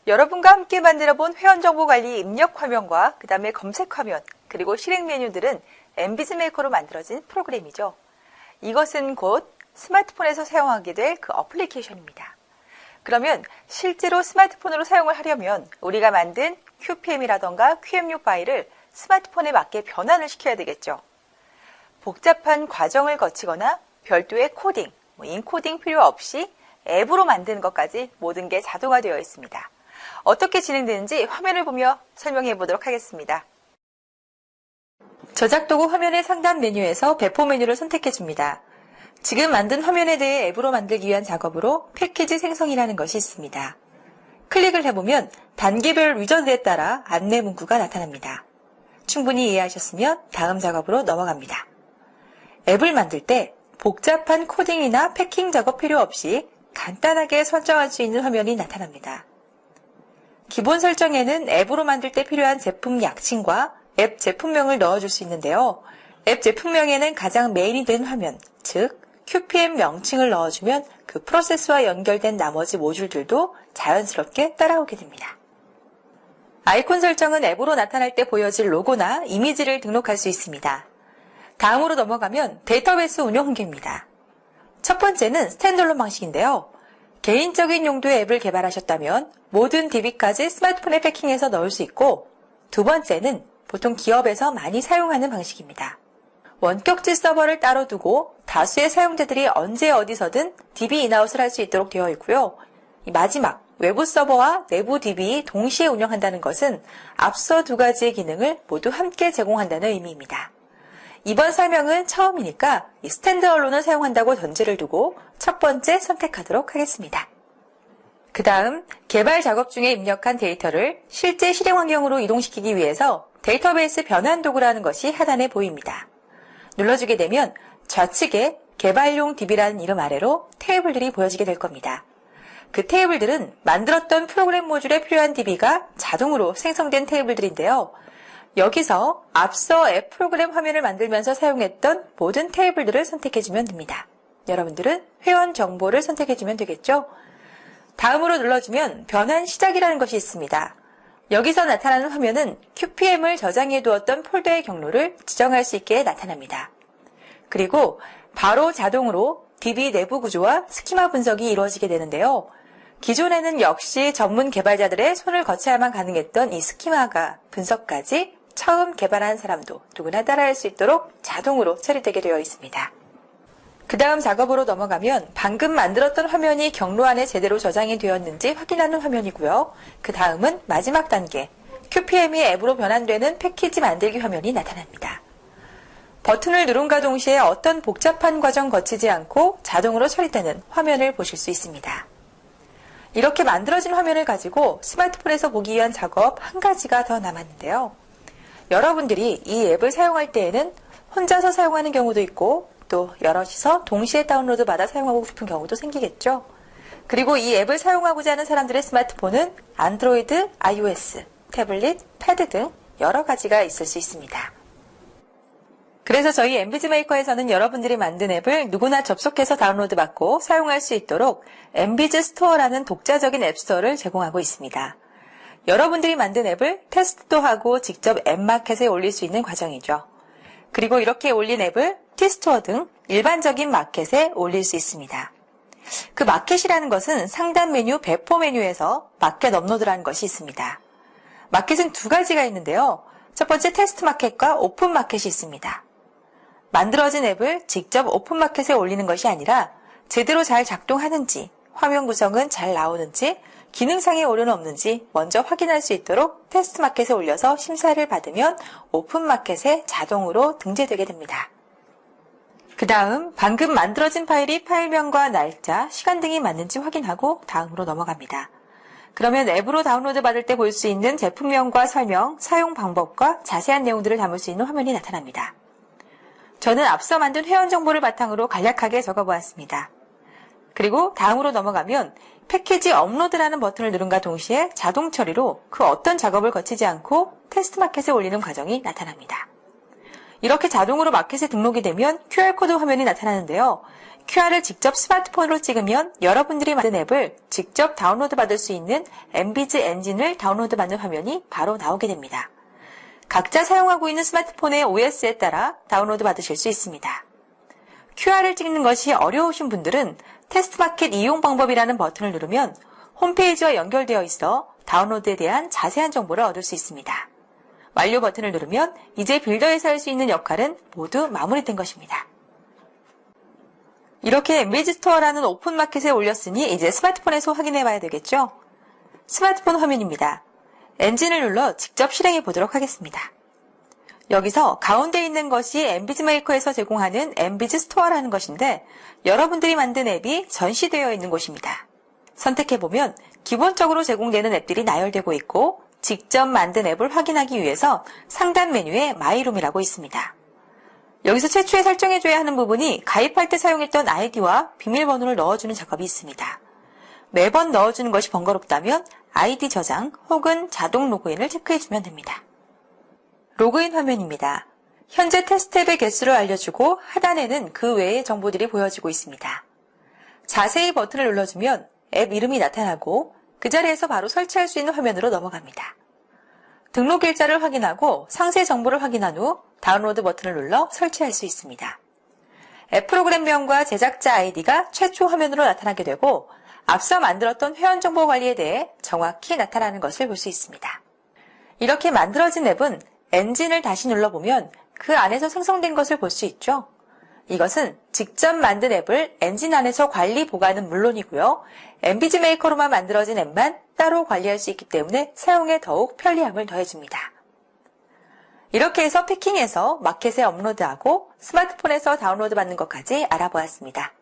여러분과 함께 만들어본 회원정보관리 입력 화면과 그 다음에 검색 화면, 그리고 실행 메뉴들은 엠비즈메이커로 만들어진 프로그램이죠. 이것은 곧 스마트폰에서 사용하게 될 그 어플리케이션입니다. 그러면 실제로 스마트폰으로 사용을 하려면 우리가 만든 QPM이라던가 QMU 파일을 스마트폰에 맞게 변환을 시켜야 되겠죠. 복잡한 과정을 거치거나 별도의 코딩, 인코딩 필요 없이 앱으로 만드는 것까지 모든 게 자동화되어 있습니다. 어떻게 진행되는지 화면을 보며 설명해 보도록 하겠습니다. 저작도구 화면의 상단 메뉴에서 배포 메뉴를 선택해 줍니다. 지금 만든 화면에 대해 앱으로 만들기 위한 작업으로 패키지 생성이라는 것이 있습니다. 클릭을 해보면 단계별 위저들에 따라 안내 문구가 나타납니다. 충분히 이해하셨으면 다음 작업으로 넘어갑니다. 앱을 만들 때 복잡한 코딩이나 패킹 작업 필요 없이 간단하게 설정할 수 있는 화면이 나타납니다. 기본 설정에는 앱으로 만들 때 필요한 제품 약칭과 앱 제품명을 넣어줄 수 있는데요. 앱 제품명에는 가장 메인이 된 화면, 즉 QPM 명칭을 넣어주면 그 프로세스와 연결된 나머지 모듈들도 자연스럽게 따라오게 됩니다. 아이콘 설정은 앱으로 나타날 때 보여질 로고나 이미지를 등록할 수 있습니다. 다음으로 넘어가면 데이터베이스 운영 환경입니다. 첫 번째는 스탠드얼론 방식인데요. 개인적인 용도의 앱을 개발하셨다면 모든 DB까지 스마트폰에 패킹해서 넣을 수 있고, 두 번째는 보통 기업에서 많이 사용하는 방식입니다. 원격지 서버를 따로 두고 다수의 사용자들이 언제 어디서든 DB 인아웃을 할 수 있도록 되어 있고요. 마지막 외부 서버와 내부 DB 동시에 운영한다는 것은 앞서 두 가지의 기능을 모두 함께 제공한다는 의미입니다. 이번 설명은 처음이니까 스탠드얼론을 사용한다고 전제를 두고 첫 번째 선택하도록 하겠습니다. 그 다음 개발 작업 중에 입력한 데이터를 실제 실행 환경으로 이동시키기 위해서 데이터베이스 변환 도구라는 것이 하단에 보입니다. 눌러주게 되면 좌측에 개발용 DB라는 이름 아래로 테이블들이 보여지게 될 겁니다. 그 테이블들은 만들었던 프로그램 모듈에 필요한 DB가 자동으로 생성된 테이블들인데요. 여기서 앞서 앱 프로그램 화면을 만들면서 사용했던 모든 테이블들을 선택해주면 됩니다. 여러분들은 회원 정보를 선택해주면 되겠죠? 다음으로 눌러주면 변환 시작이라는 것이 있습니다. 여기서 나타나는 화면은 QPM을 저장해 두었던 폴더의 경로를 지정할 수 있게 나타납니다. 그리고 바로 자동으로 DB 내부 구조와 스키마 분석이 이루어지게 되는데요. 기존에는 역시 전문 개발자들의 손을 거쳐야만 가능했던 이 스키마가 분석까지 처음 개발한 사람도 누구나 따라할 수 있도록 자동으로 처리되게 되어 있습니다. 그 다음 작업으로 넘어가면 방금 만들었던 화면이 경로 안에 제대로 저장이 되었는지 확인하는 화면이고요. 그 다음은 마지막 단계, QPM이 앱으로 변환되는 패키지 만들기 화면이 나타납니다. 버튼을 누른과 동시에 어떤 복잡한 과정 거치지 않고 자동으로 처리되는 화면을 보실 수 있습니다. 이렇게 만들어진 화면을 가지고 스마트폰에서 보기 위한 작업 한 가지가 더 남았는데요. 여러분들이 이 앱을 사용할 때에는 혼자서 사용하는 경우도 있고 또 여럿이서 동시에 다운로드 받아 사용하고 싶은 경우도 생기겠죠. 그리고 이 앱을 사용하고자 하는 사람들의 스마트폰은 안드로이드, iOS, 태블릿, 패드 등 여러 가지가 있을 수 있습니다. 그래서 저희 엠비즈메이커에서는 여러분들이 만든 앱을 누구나 접속해서 다운로드 받고 사용할 수 있도록 엠비즈 스토어라는 독자적인 앱스토어를 제공하고 있습니다. 여러분들이 만든 앱을 테스트도 하고 직접 앱마켓에 올릴 수 있는 과정이죠. 그리고 이렇게 올린 앱을 티스토어 등 일반적인 마켓에 올릴 수 있습니다. 그 마켓이라는 것은 상단 메뉴 배포 메뉴에서 마켓 업로드라는 것이 있습니다. 마켓은 두 가지가 있는데요. 첫 번째 테스트 마켓과 오픈 마켓이 있습니다. 만들어진 앱을 직접 오픈 마켓에 올리는 것이 아니라 제대로 잘 작동하는지, 화면 구성은 잘 나오는지, 기능상의 오류는 없는지 먼저 확인할 수 있도록 테스트 마켓에 올려서 심사를 받으면 오픈 마켓에 자동으로 등재되게 됩니다. 그 다음 방금 만들어진 파일이 파일명과 날짜, 시간 등이 맞는지 확인하고 다음으로 넘어갑니다. 그러면 앱으로 다운로드 받을 때 볼 수 있는 제품명과 설명, 사용 방법과 자세한 내용들을 담을 수 있는 화면이 나타납니다. 저는 앞서 만든 회원 정보를 바탕으로 간략하게 적어보았습니다. 그리고 다음으로 넘어가면 패키지 업로드라는 버튼을 누른과 동시에 자동 처리로 그 어떤 작업을 거치지 않고 테스트 마켓에 올리는 과정이 나타납니다. 이렇게 자동으로 마켓에 등록이 되면 QR코드 화면이 나타나는데요. QR을 직접 스마트폰으로 찍으면 여러분들이 만든 앱을 직접 다운로드 받을 수 있는 엠비즈 엔진을 다운로드 받는 화면이 바로 나오게 됩니다. 각자 사용하고 있는 스마트폰의 OS에 따라 다운로드 받으실 수 있습니다. QR을 찍는 것이 어려우신 분들은 테스트 마켓 이용 방법이라는 버튼을 누르면 홈페이지와 연결되어 있어 다운로드에 대한 자세한 정보를 얻을 수 있습니다. 완료 버튼을 누르면 이제 빌더에서 할 수 있는 역할은 모두 마무리된 것입니다. 이렇게 엠비즈 스토어라는 오픈 마켓에 올렸으니 이제 스마트폰에서 확인해 봐야 되겠죠? 스마트폰 화면입니다. 엔진을 눌러 직접 실행해 보도록 하겠습니다. 여기서 가운데 있는 것이 엠비즈 메이커에서 제공하는 엠비즈 스토어라는 것인데 여러분들이 만든 앱이 전시되어 있는 곳입니다. 선택해보면 기본적으로 제공되는 앱들이 나열되고 있고 직접 만든 앱을 확인하기 위해서 상단 메뉴에 마이룸이라고 있습니다. 여기서 최초에 설정해줘야 하는 부분이 가입할 때 사용했던 아이디와 비밀번호를 넣어주는 작업이 있습니다. 매번 넣어주는 것이 번거롭다면 아이디 저장 혹은 자동 로그인을 체크해주면 됩니다. 로그인 화면입니다. 현재 테스트 앱의 개수를 알려주고 하단에는 그 외의 정보들이 보여지고 있습니다. 자세히 버튼을 눌러주면 앱 이름이 나타나고 그 자리에서 바로 설치할 수 있는 화면으로 넘어갑니다. 등록 일자를 확인하고 상세 정보를 확인한 후 다운로드 버튼을 눌러 설치할 수 있습니다. 앱 프로그램명과 제작자 아이디가 최초 화면으로 나타나게 되고 앞서 만들었던 회원 정보 관리에 대해 정확히 나타나는 것을 볼 수 있습니다. 이렇게 만들어진 앱은 엔진을 다시 눌러보면 그 안에서 생성된 것을 볼 수 있죠. 이것은 직접 만든 앱을 엔진 안에서 관리 보관은 물론이고요. 엠비즈 메이커로만 만들어진 앱만 따로 관리할 수 있기 때문에 사용에 더욱 편리함을 더해줍니다. 이렇게 해서 패킹해서 마켓에 업로드하고 스마트폰에서 다운로드 받는 것까지 알아보았습니다.